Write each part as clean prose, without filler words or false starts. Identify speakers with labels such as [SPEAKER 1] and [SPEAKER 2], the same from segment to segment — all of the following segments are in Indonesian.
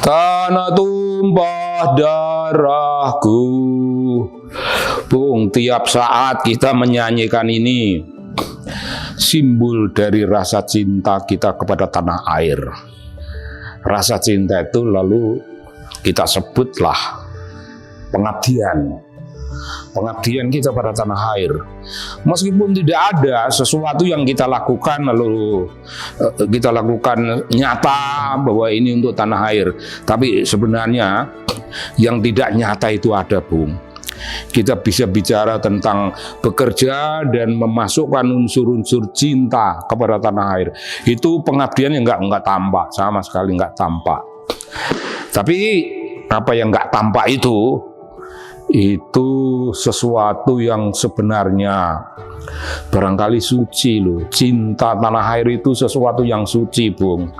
[SPEAKER 1] tanah tumpah darahku. Bung, tiap saat kita menyanyikan ini simbol dari rasa cinta kita kepada tanah air. Rasa cinta itu lalu kita sebutlah pengabdian. Pengabdian kita pada tanah air. Meskipun tidak ada sesuatu yang kita lakukan lalu kita lakukan nyata bahwa ini untuk tanah air, tapi sebenarnya yang tidak nyata itu ada, Bung. Kita bisa bicara tentang bekerja dan memasukkan unsur-unsur cinta kepada tanah air. Itu pengabdian yang enggak tampak, sama sekali enggak tampak. Tapi apa yang enggak tampak itu sesuatu yang sebenarnya barangkali suci loh. Cinta tanah air itu sesuatu yang suci, Bung.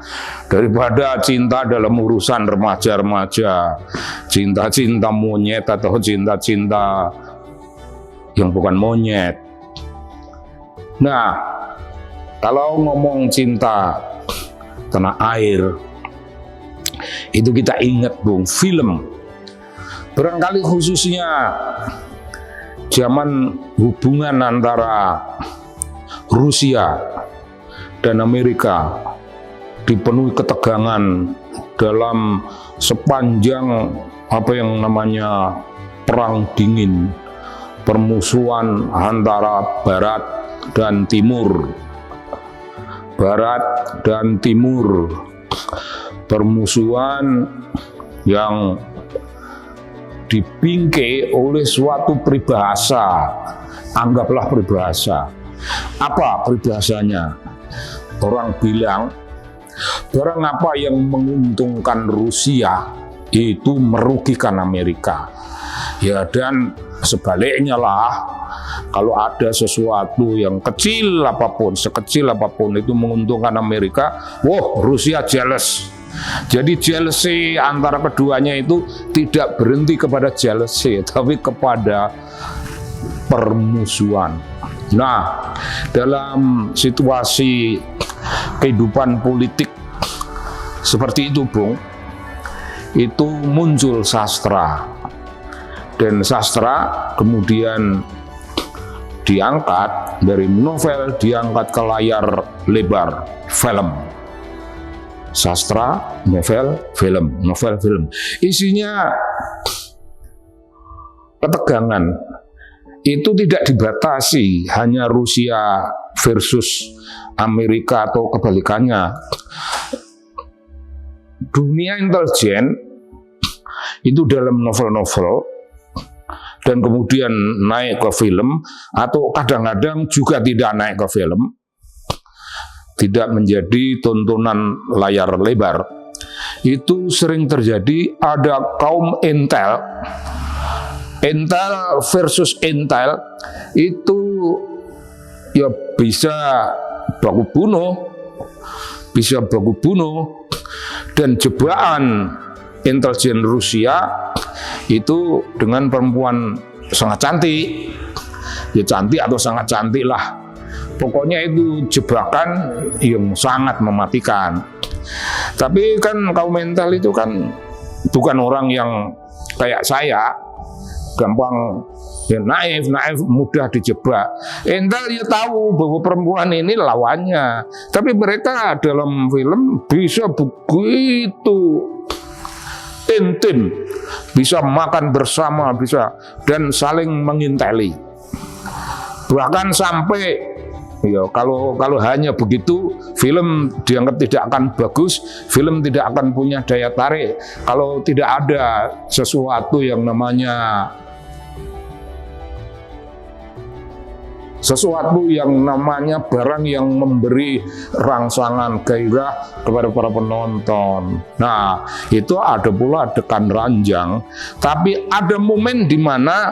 [SPEAKER 1] Daripada cinta dalam urusan remaja-remaja, cinta-cinta monyet atau cinta-cinta yang bukan monyet. Nah, kalau ngomong cinta tanah air, itu kita ingat, Bung, film. Barangkali khususnya zaman hubungan antara Rusia dan Amerika dipenuhi ketegangan dalam sepanjang apa yang namanya perang dingin, permusuhan antara Barat dan Timur. Barat dan Timur, permusuhan yang dibingkai oleh suatu peribahasa. Anggaplah peribahasa. Apa peribahasanya? Orang bilang, barang apa yang menguntungkan Rusia itu merugikan Amerika. Ya, dan sebaliknya lah, kalau ada sesuatu yang kecil apapun, sekecil apapun itu menguntungkan Amerika, wah, Rusia jealous. Jadi jealousy antara keduanya itu tidak berhenti kepada jealousy, tapi kepada permusuhan. Nah, dalam situasi kehidupan politik seperti itu, Bung, itu muncul sastra. Dan sastra kemudian diangkat dari novel, diangkat ke layar lebar, film. Sastra, novel, film. Isinya ketegangan. Itu tidak dibatasi hanya Rusia versus Amerika atau kebalikannya. Dunia intelijen itu dalam novel-novel dan kemudian naik ke film, atau kadang-kadang juga tidak naik ke film, tidak menjadi tontonan layar lebar. Itu sering terjadi, ada kaum intel versus intel, itu ya bisa baku bunuh, dan jebakan intelijen Rusia itu dengan perempuan sangat cantik, ya cantik atau sangat cantik lah. Pokoknya itu jebakan yang sangat mematikan. Tapi kan kaum mental itu kan bukan orang yang kayak saya, gampang ya, naif, mudah dijebak. Entar ya tahu bahwa perempuan ini lawannya. Tapi mereka dalam film bisa begitu intim, bisa makan bersama, bisa, dan saling menginteli. Bahkan sampai ya, kalau hanya begitu, film dianggap tidak akan bagus, film tidak akan punya daya tarik. Kalau tidak ada sesuatu yang namanya barang yang memberi rangsangan gairah kepada para penonton. Nah, itu ada pula adegan ranjang, tapi ada momen di mana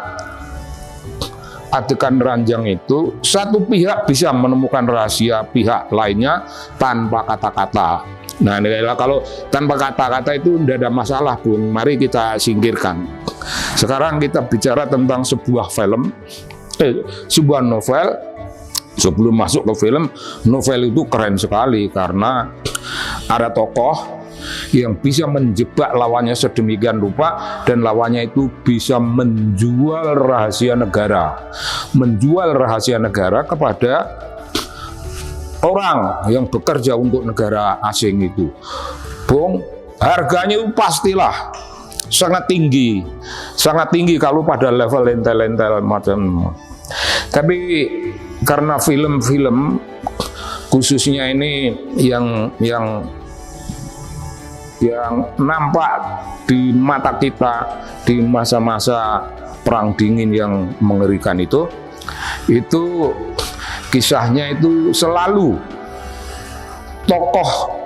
[SPEAKER 1] adegan ranjang itu satu pihak bisa menemukan rahasia pihak lainnya tanpa kata-kata. Nah, kalau tanpa kata-kata itu tidak ada masalah, Bung. Mari kita singkirkan. Sekarang kita bicara tentang sebuah novel. Sebelum masuk ke film, novel itu keren sekali karena ada tokoh yang bisa menjebak lawannya sedemikian rupa, dan lawannya itu bisa menjual rahasia negara, kepada orang yang bekerja untuk negara asing itu. Bung, harganya itu pastilah sangat tinggi kalau pada level intel macam. Tapi karena film-film khususnya ini yang nampak di mata kita di masa-masa perang dingin yang mengerikan itu kisahnya itu selalu tokoh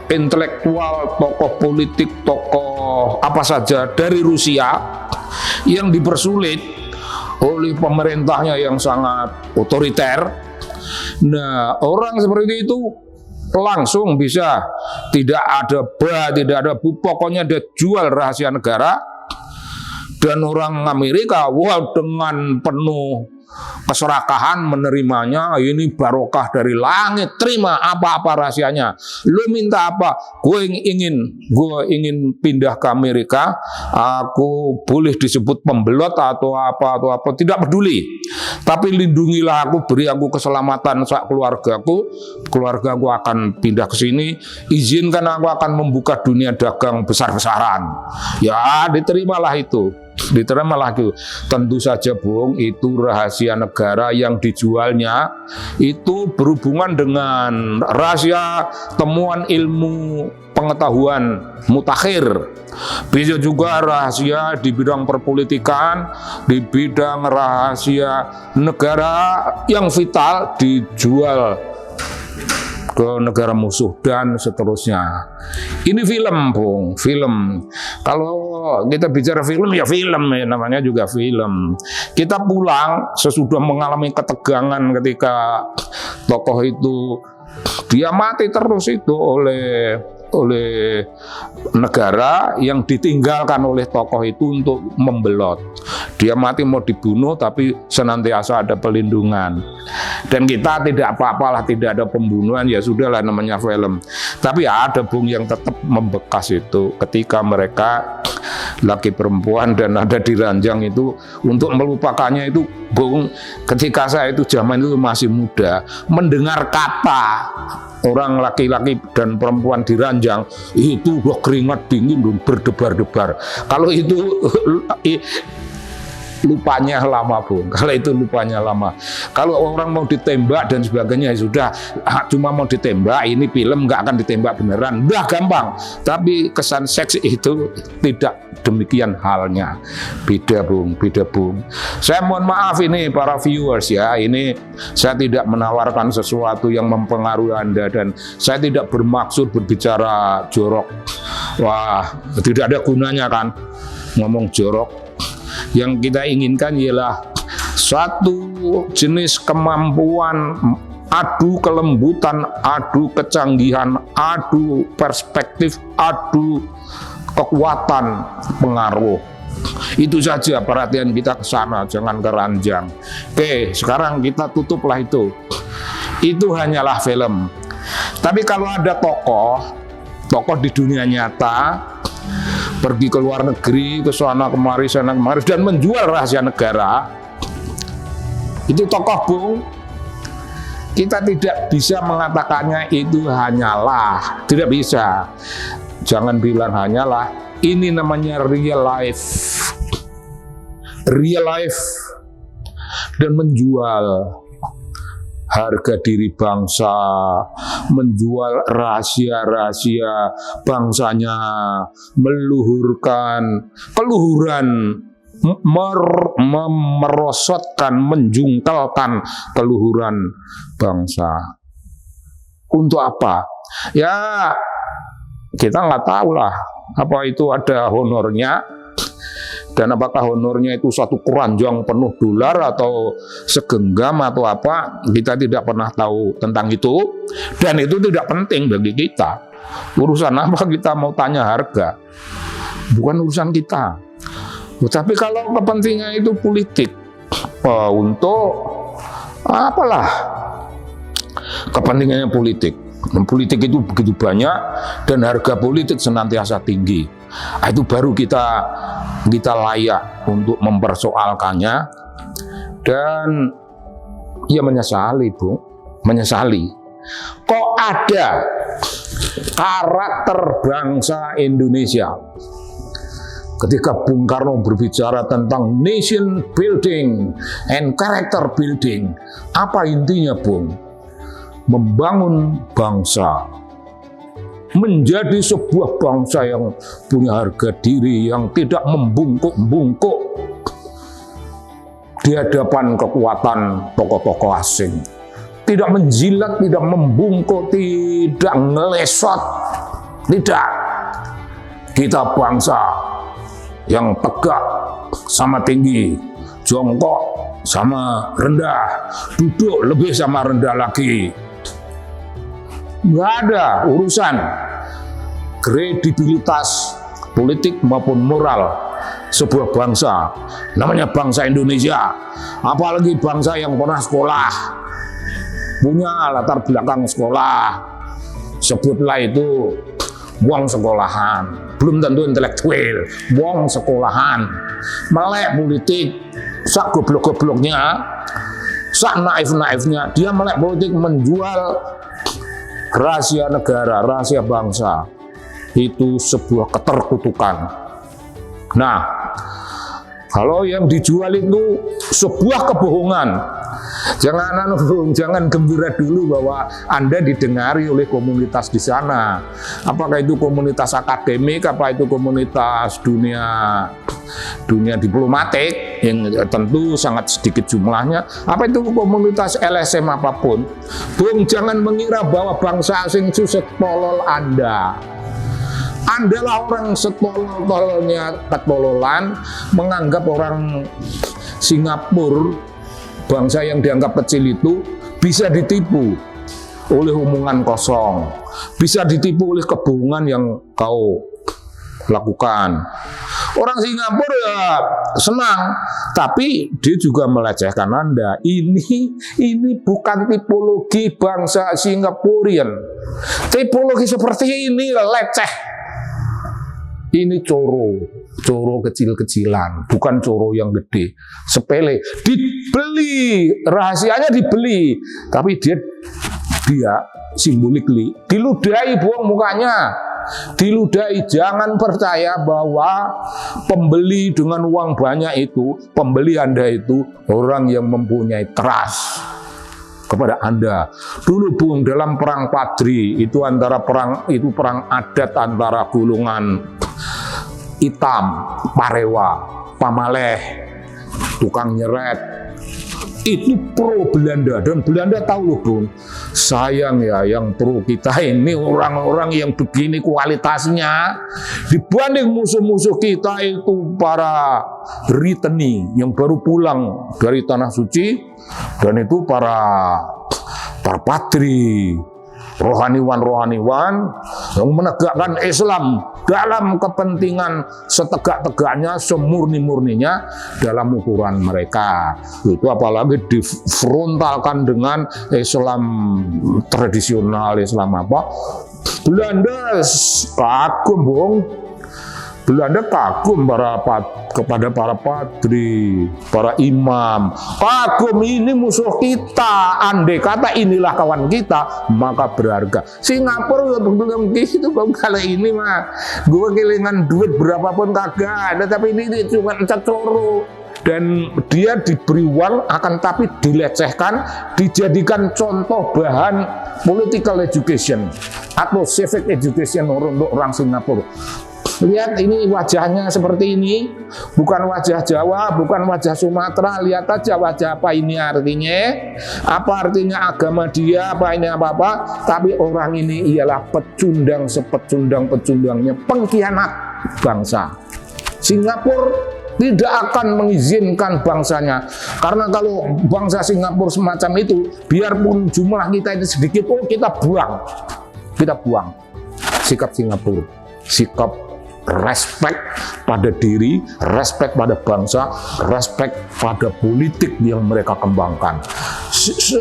[SPEAKER 1] intelektual, tokoh politik, tokoh apa saja dari Rusia yang dipersulit oleh pemerintahnya yang sangat otoriter. Nah, orang seperti itu langsung bisa tidak ada pokoknya dia jual rahasia negara, dan orang Amerika dengan penuh keserakahan menerimanya. Ini barokah dari langit, terima apa-apa rahasianya. Lu minta apa? Gue ingin pindah ke Amerika. Aku boleh disebut pembelot atau apa, tidak peduli. Tapi lindungilah aku, beri aku keselamatan sak keluargaku akan pindah ke sini. Izinkan aku akan membuka dunia dagang besar-besaran. Ya, diterimalah itu. Tentu saja, Bung, itu rahasia negara yang dijualnya itu berhubungan dengan rahasia temuan ilmu pengetahuan mutakhir. Bisa juga rahasia di bidang perpolitikan, di bidang rahasia negara yang vital dijual ke negara musuh dan seterusnya. Ini film, Bung, film. Kalau kita bicara film, ya film, ya, namanya juga film. Kita pulang sesudah mengalami ketegangan ketika tokoh itu dia mati terus itu oleh negara yang ditinggalkan oleh tokoh itu untuk membelot. Dia mati mau dibunuh tapi senantiasa ada pelindungan. Dan kita tidak apa-apalah, tidak ada pembunuhan, ya sudahlah, namanya film. Tapi ada, Bung, yang tetap membekas itu ketika mereka laki perempuan dan ada di ranjang itu, untuk melupakannya itu, Bung, ketika saya itu zaman itu masih muda, mendengar kata orang laki-laki dan perempuan di ranjang itu udah keringat dingin dan berdebar-debar. Kalau itu lupanya lama, Bung. Kalau orang mau ditembak dan sebagainya, ya sudah, cuma mau ditembak, ini film nggak akan ditembak beneran, udah gampang. Tapi kesan seks itu tidak demikian halnya. Beda, Bung. Saya mohon maaf ini para viewers ya, ini saya tidak menawarkan sesuatu yang mempengaruhi Anda, dan saya tidak bermaksud berbicara jorok. Wah, tidak ada gunanya kan ngomong jorok. Yang kita inginkan ialah satu jenis kemampuan, adu kelembutan, adu kecanggihan, adu perspektif, adu kekuatan pengaruh. Itu saja perhatian kita ke sana, jangan ke ranjang. Oke, sekarang kita tutuplah itu. Itu hanyalah film. Tapi kalau ada tokoh di dunia nyata pergi ke luar negeri, ke sana kemari dan menjual rahasia negara, itu tokoh, Bung, kita tidak bisa mengatakannya itu hanyalah, tidak bisa. Jangan bilang hanyalah, ini namanya real life dan menjual harga diri bangsa, menjual rahasia-rahasia bangsanya, meluhurkan keluhuran, merosotkan, menjungkalkan keluhuran bangsa. Untuk apa? Ya, kita nggak tahu lah apa itu ada honornya. Dan apakah honornya itu satu keranjang penuh dolar atau segenggam atau apa, kita tidak pernah tahu tentang itu, dan itu tidak penting bagi kita. Urusan apa kita mau tanya harga, bukan urusan kita. Tapi kalau kepentingan itu politik, untuk apalah kepentingannya politik, Politik itu begitu banyak dan harga politik senantiasa tinggi. Itu baru kita layak untuk mempersoalkannya dan ya menyesali, Bu, menyesali. Kok ada karakter bangsa Indonesia ketika Bung Karno berbicara tentang nation building and character building? Apa intinya, Bung? Membangun bangsa menjadi sebuah bangsa yang punya harga diri, yang tidak membungkuk-bungkuk di hadapan kekuatan tokoh-tokoh asing, tidak menjilat, tidak membungkuk, tidak ngelesot, tidak. Kita bangsa yang tegak sama tinggi, jongkok sama rendah, duduk lebih sama rendah lagi. Nggak ada urusan kredibilitas politik maupun moral sebuah bangsa. Namanya bangsa Indonesia, apalagi bangsa yang pernah sekolah, punya latar belakang sekolah. Sebutlah itu wong sekolahan, belum tentu intelektual, wong sekolahan, melek politik, sak goblok-gobloknya, sak naif-naifnya, dia melek politik, menjual rahasia negara, rahasia bangsa. Itu sebuah keterkutukan. Nah, kalau yang dijual itu sebuah kebohongan, jangan gembira dulu bahwa Anda didengari oleh komunitas di sana. Apakah itu komunitas akademik, apa itu komunitas dunia diplomatik yang tentu sangat sedikit jumlahnya, apa itu komunitas LSM apapun. Bung, jangan mengira bahwa bangsa asing itu setolol Anda. Anda lah orang setolol-tololnya ketololan, menganggap orang Singapura, bangsa yang dianggap kecil itu, bisa ditipu oleh omongan kosong, bisa ditipu oleh kebohongan yang kau lakukan. Orang Singapura ya senang, tapi dia juga melecehkan Anda. Ini bukan tipologi bangsa Singaporean. Tipologi seperti ini leceh. Ini coro kecil-kecilan, bukan coro yang gede, sepele, dibeli, rahasianya dibeli, tapi dia simbolically diludahi, buang mukanya, diludahi. Jangan percaya bahwa pembeli dengan uang banyak itu, pembeli Anda itu orang yang mempunyai trust kepada Anda. Dulu, Bung, dalam perang Padri itu perang adat antara golongan Hitam, Parewa, Pamaleh, tukang nyeret, itu pro Belanda. Dan Belanda tahu loh, Bung, sayang ya yang pro kita ini orang-orang yang begini kualitasnya dibanding musuh-musuh kita itu para riteni yang baru pulang dari Tanah Suci, dan itu para padri, rohaniwan yang menegakkan Islam dalam kepentingan setegak-tegaknya, semurni-murninya dalam ukuran mereka. Itu apalagi difrontalkan dengan Islam tradisional, Islam apa? Belanda kagum, Bung. Belanda kagum kepada para padri, para imam. Kagum, ini musuh kita. Andai kata inilah kawan kita, maka berharga. Singapura belum gitu, kalau ini mah gue kehilangan duit berapapun kagak ada, tapi ini cuma cecoro. Dan dia diberi uang, akan tapi dilecehkan, dijadikan contoh bahan political education atau civic education untuk orang Singapura. Lihat ini wajahnya seperti ini, bukan wajah Jawa, bukan wajah Sumatera. Lihat aja wajah apa ini artinya, apa artinya agama dia, apa ini apa-apa. Tapi orang ini ialah pecundang sepecundang-pecundangnya, pengkhianat bangsa. Singapura tidak akan mengizinkan bangsanya, karena kalau bangsa Singapura semacam itu, biarpun jumlah kita itu sedikit, kita buang. Sikap Singapura, sikap respect pada diri, respect pada bangsa, respect pada politik yang mereka kembangkan.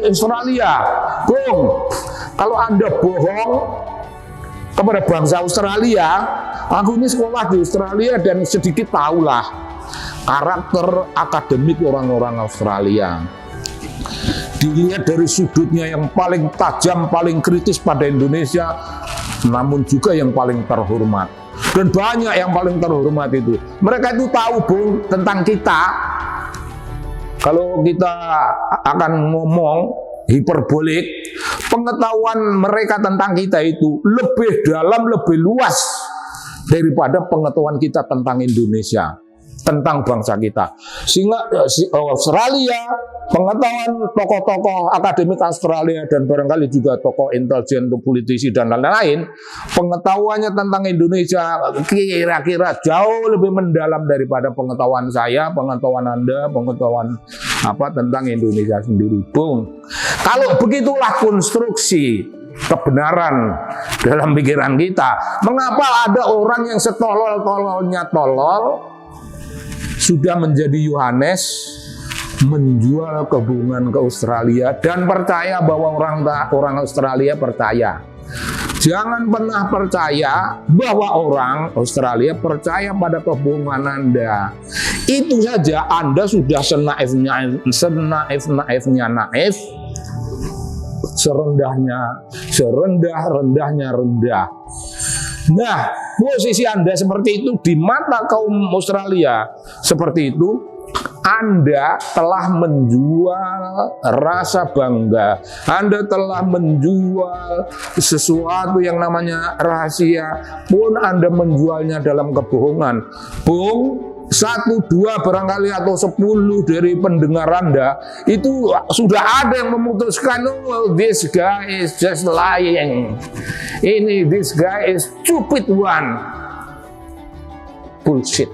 [SPEAKER 1] Australia, Bung, Kalau Anda bohong kepada bangsa Australia, aku ini sekolah di Australia dan sedikit tahulah karakter akademik orang-orang Australia. Dilihat dari sudutnya yang paling tajam, paling kritis pada Indonesia, namun juga yang paling terhormat. Dan banyak yang paling terhormat itu. Mereka itu tahu, Bung, tentang kita. Kalau kita akan ngomong hiperbolik, pengetahuan mereka tentang kita itu lebih dalam, lebih luas daripada pengetahuan kita tentang Indonesia, tentang bangsa kita. Sehingga Australia, pengetahuan tokoh-tokoh akademik Australia dan barangkali juga tokoh intelijen, politisi dan lain-lain, pengetahuannya tentang Indonesia kira-kira jauh lebih mendalam daripada pengetahuan saya, pengetahuan Anda, pengetahuan tentang Indonesia sendiri, Bung. Kalau begitulah konstruksi kebenaran dalam pikiran kita, mengapa ada orang yang setolol-tololnya tolol sudah menjadi Yohanes, menjual kebungan ke Australia dan percaya bahwa orang Australia percaya. Jangan pernah percaya bahwa orang Australia percaya pada kebohongan Anda. Itu saja Anda sudah senaif-naifnya naif, serendah-rendahnya rendah. Nah, posisi Anda seperti itu di mata kaum Australia seperti itu, Anda telah menjual rasa bangga. Anda telah menjual sesuatu yang namanya rahasia, pun Anda menjualnya dalam kebohongan. Bung, 1, 2 barangkali atau 10 dari pendengar Anda itu sudah ada yang memutuskan, oh, this guy is just lying. This guy is stupid one. Bullshit.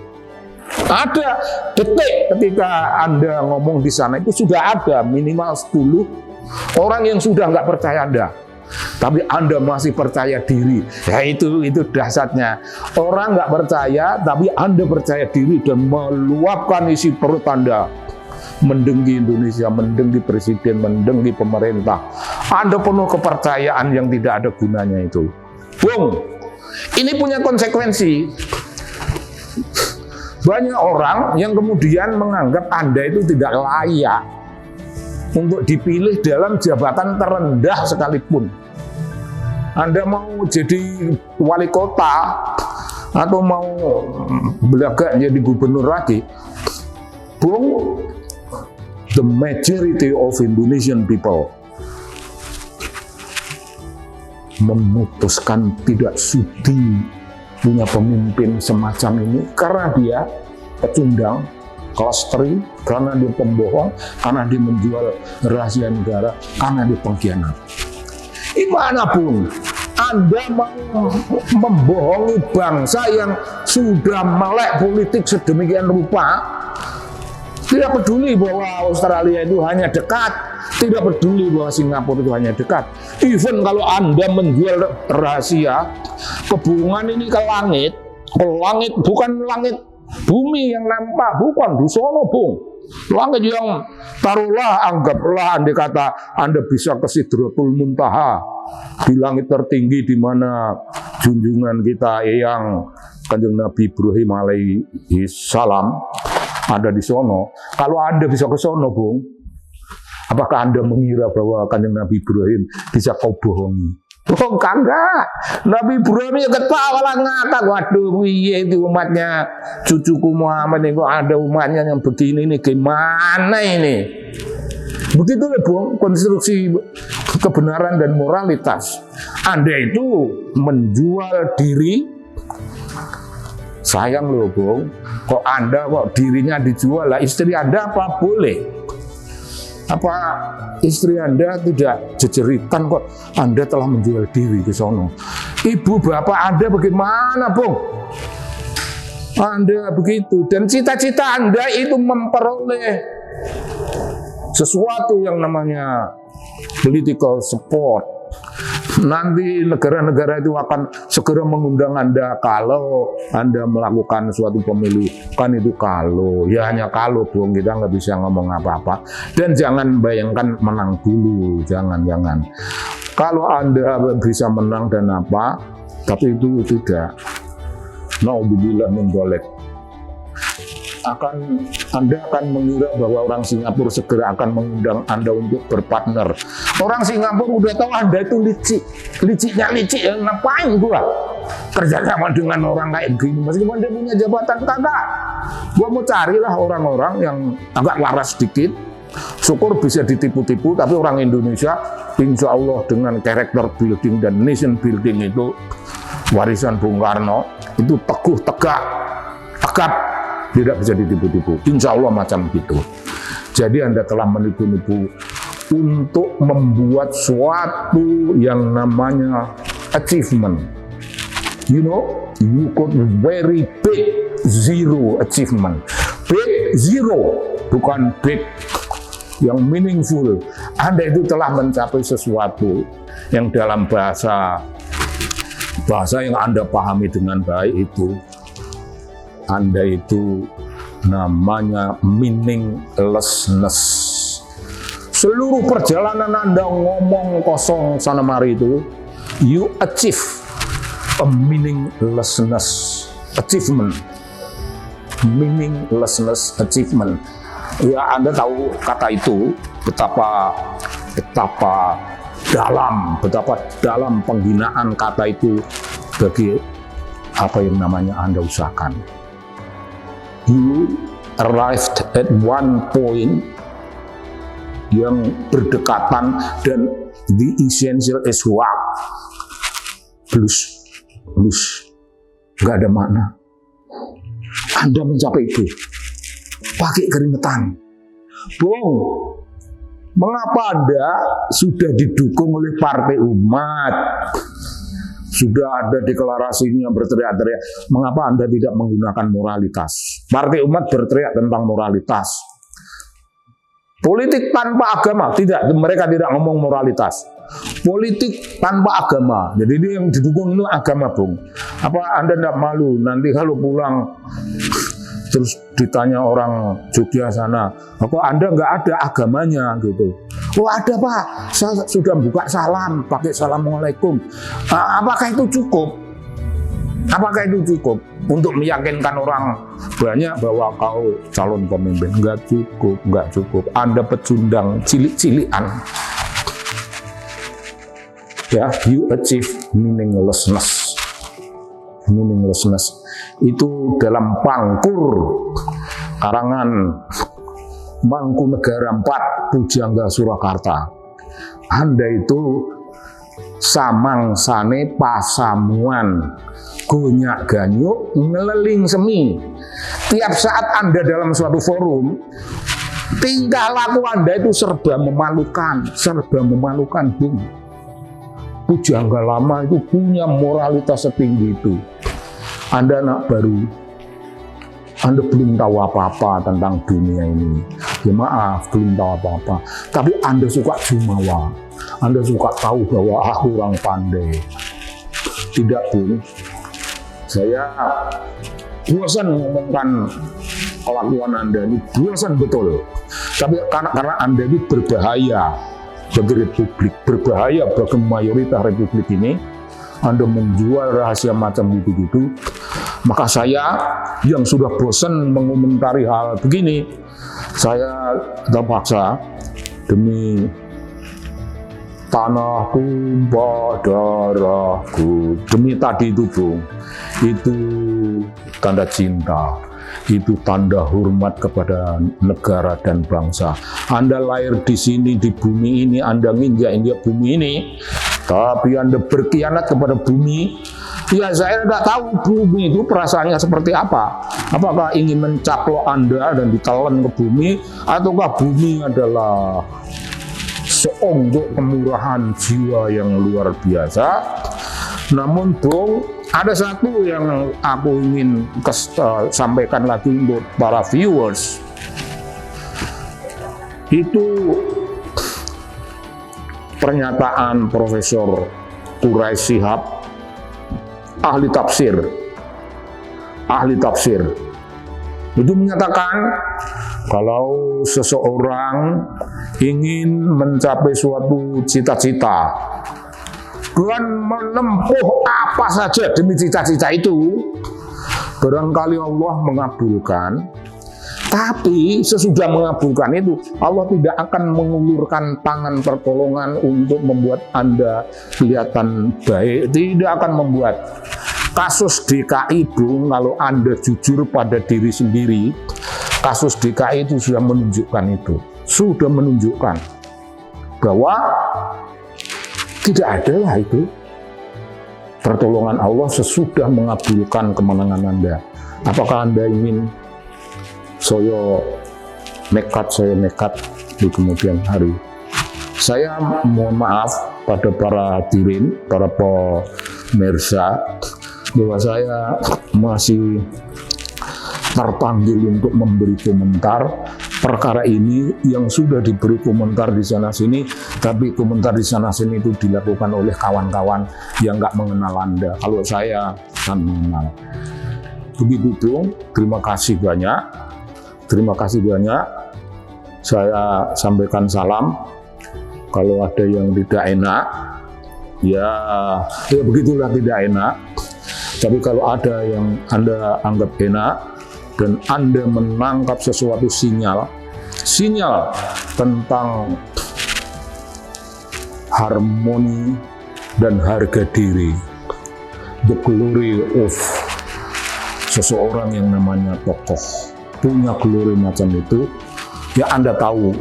[SPEAKER 1] Ada detik ketika Anda ngomong di sana itu sudah ada minimal 10 orang yang sudah nggak percaya Anda. Tapi Anda masih percaya diri. Ya itu dasarnya. Orang nggak percaya, tapi Anda percaya diri dan meluapkan isi perut Anda. Mendengki Indonesia, mendengki presiden, mendengki pemerintah. Anda penuh kepercayaan yang tidak ada gunanya itu. Bung, ini punya konsekuensi. Banyak orang yang kemudian menganggap Anda itu tidak layak untuk dipilih dalam jabatan terendah sekalipun. Anda mau jadi wali kota atau mau belagak jadi gubernur lagi, Bung, the majority of Indonesian people memutuskan tidak sudi punya pemimpin semacam ini karena dia pecundang, klasteri, karena dia pembohong, karena dia menjual rahasia negara, karena dia pengkhianat. Gimana pun Anda mau membohongi bangsa yang sudah melek politik sedemikian rupa, tidak peduli bahwa Australia itu hanya dekat, tidak peduli bahwa Singapura itu hanya dekat. Even kalau Anda menjual rahasia, kebohongan ini ke langit bukan langit bumi yang nampak, bukan di sono, Bung. Langit yang taruhlah, anggaplah andai kata Anda bisa ke Sidratul Muntaha, di langit tertinggi di mana junjungan kita yang Kanjeng Nabi Ibrahim alaihi salam ada di sono. Kalau Anda bisa ke sono, Bung, apakah Anda mengira bahwa Kanjeng Nabi Ibrahim bisa kau bohongi? Oh, kagak. Nabi Ibrahim ya ketawa lah ngakak. Waduh, iya itu umatnya cucuku Muhammad ini kok ada umatnya yang begini nih, gimana ini? Begitu ya, Bung, konstruksi kebenaran dan moralitas. Anda itu menjual diri. Sayang loh, Bung, kok Anda kok dirinya dijual lah, istri Anda apa boleh? Apa istri Anda tidak jejeritan kok Anda telah menjual diri ke sono? Ibu bapak Anda bagaimana, Bung? Anda begitu, dan cita-cita Anda itu memperoleh sesuatu yang namanya political support. Nanti negara-negara itu akan segera mengundang Anda kalau Anda melakukan suatu pemilu. Kan itu kalau, ya hanya kalau, Bung, kita nggak bisa ngomong apa-apa. Dan jangan bayangkan menang dulu, jangan. Kalau Anda bisa menang dan apa, tapi itu tidak. Naudzubillah min dzalik. Anda akan mengira bahwa orang Singapura segera akan mengundang Anda untuk berpartner. Orang Singapura udah tahu Anda itu liciknya ya, ngapain gua kerja sama dengan orang kayak gini, meskipun dia punya jabatan kagak. Gua mau carilah orang-orang yang agak waras sedikit, syukur bisa ditipu-tipu, tapi orang Indonesia insya Allah dengan character building dan nation building itu warisan Bung Karno itu teguh, tegak, tidak bisa ditipu-tipu. Insya Allah macam gitu. Jadi Anda telah menipu-nipu untuk membuat suatu yang namanya achievement. You know, you got very big zero achievement. Big zero, bukan big yang meaningful. Anda itu telah mencapai sesuatu yang dalam bahasa yang Anda pahami dengan baik itu, Anda itu namanya meaninglessness. Seluruh perjalanan Anda ngomong kosong sana mari itu, you achieve a meaninglessness achievement. Meaninglessness achievement. Ya, Anda tahu kata itu betapa dalam penggunaan kata itu bagi apa yang namanya Anda usahakan. You arrived at one point yang berdekatan dan the essential is what? Plus, nggak ada makna. Anda mencapai itu pakai keringetan. Bung, mengapa Anda sudah didukung oleh Partai Umat? Sudah ada deklarasi yang berteriak-teriak. Mengapa Anda tidak menggunakan moralitas? Partai Umat berteriak tentang moralitas. Politik tanpa agama, tidak. Mereka tidak ngomong moralitas. Politik tanpa agama. Jadi ini yang didukung itu agama, Bung. Apa Anda tidak malu nanti kalau pulang terus ditanya orang Jogja sana, kok Anda nggak ada agamanya gitu? Oh ada Pak, saya sudah buka salam, pakai Assalamualaikum. Apakah itu cukup? Apakah itu cukup untuk meyakinkan orang banyak bahwa kau calon pemimpin? Nggak cukup. Anda pecundang cilik-cilikan. Ya, you achieve meaninglessness. Itu dalam Pangkur karangan Mangkunegara 4 Pujangga Surakarta. Anda itu samang sane pasamuan gonyak ganyuk ngeleling semi. Tiap saat Anda dalam suatu forum, tingkah laku Anda itu serba memalukan, Bung. Pujangga lama itu punya moralitas setinggi itu. Anda anak baru, Anda belum tahu apa-apa tentang dunia ini. Ya maaf, belum tahu apa-apa. Tapi Anda suka jumawa. Anda suka tahu bahwa aku orang pandai. Tidak, Bung. Saya bosan ngomongkan kelakuan Anda ini, bosan betul. Tapi karena Anda ini berbahaya bagi Republik, berbahaya bagi mayoritas Republik ini. Anda menjual rahasia macam itu, maka saya yang sudah bosan mengomentari hal begini, saya terpaksa demi tanahku, darahku, demi tadi itu, Bung, itu tanda cinta, itu tanda hormat kepada negara dan bangsa. Anda lahir di sini, di bumi ini, Anda nginjak-injak bumi ini, tapi Anda berkhianat kepada bumi. Ya, saya tidak tahu bumi itu perasaannya seperti apa. Apakah ingin mencaplok Anda dan ditelan ke bumi, ataukah bumi adalah seonggok kemurahan jiwa yang luar biasa. Namun, Bung, ada satu yang aku ingin sampaikan lagi untuk para viewers. Itu pernyataan Profesor Quraish Shihab, ahli tafsir. Itu menyatakan kalau seseorang ingin mencapai suatu cita-cita, dan menempuh apa saja demi cita-cita itu, barangkali Allah mengabulkan. Tapi sesudah mengabulkan itu, Allah tidak akan mengulurkan tangan pertolongan untuk membuat Anda kelihatan baik. Tidak akan membuat. Kasus DKI, Bung, kalau Anda jujur pada diri sendiri, kasus DKI itu sudah menunjukkan itu. Sudah menunjukkan bahwa tidak ada lah itu pertolongan Allah sesudah mengabulkan kemenangan Anda. Apakah Anda ingin saya nekat di kemudian hari? Saya mohon maaf pada para hadirin, para pemirsa, bahwa saya masih terpanggil untuk memberi komentar perkara ini yang sudah diberi komentar di sana-sini, tapi komentar di sana-sini itu dilakukan oleh kawan-kawan yang nggak mengenal Anda. Kalau saya kan mengenal. Begitu dong, terima kasih banyak. Terima kasih banyak. Saya sampaikan salam. Kalau ada yang tidak enak, ya begitulah, tidak enak. Tapi kalau ada yang Anda anggap enak dan Anda menangkap sesuatu sinyal tentang harmoni dan harga diri, the glory of seseorang yang namanya tokoh, punya glory macam itu, ya Anda tahu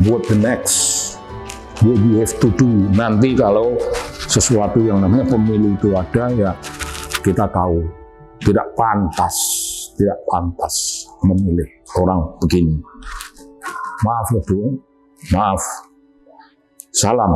[SPEAKER 1] what the next, what you have to do. Nanti kalau sesuatu yang namanya pemilu itu ada, ya kita tahu tidak pantas memilih orang begini. Maaf ya, Bung, maaf. Salam.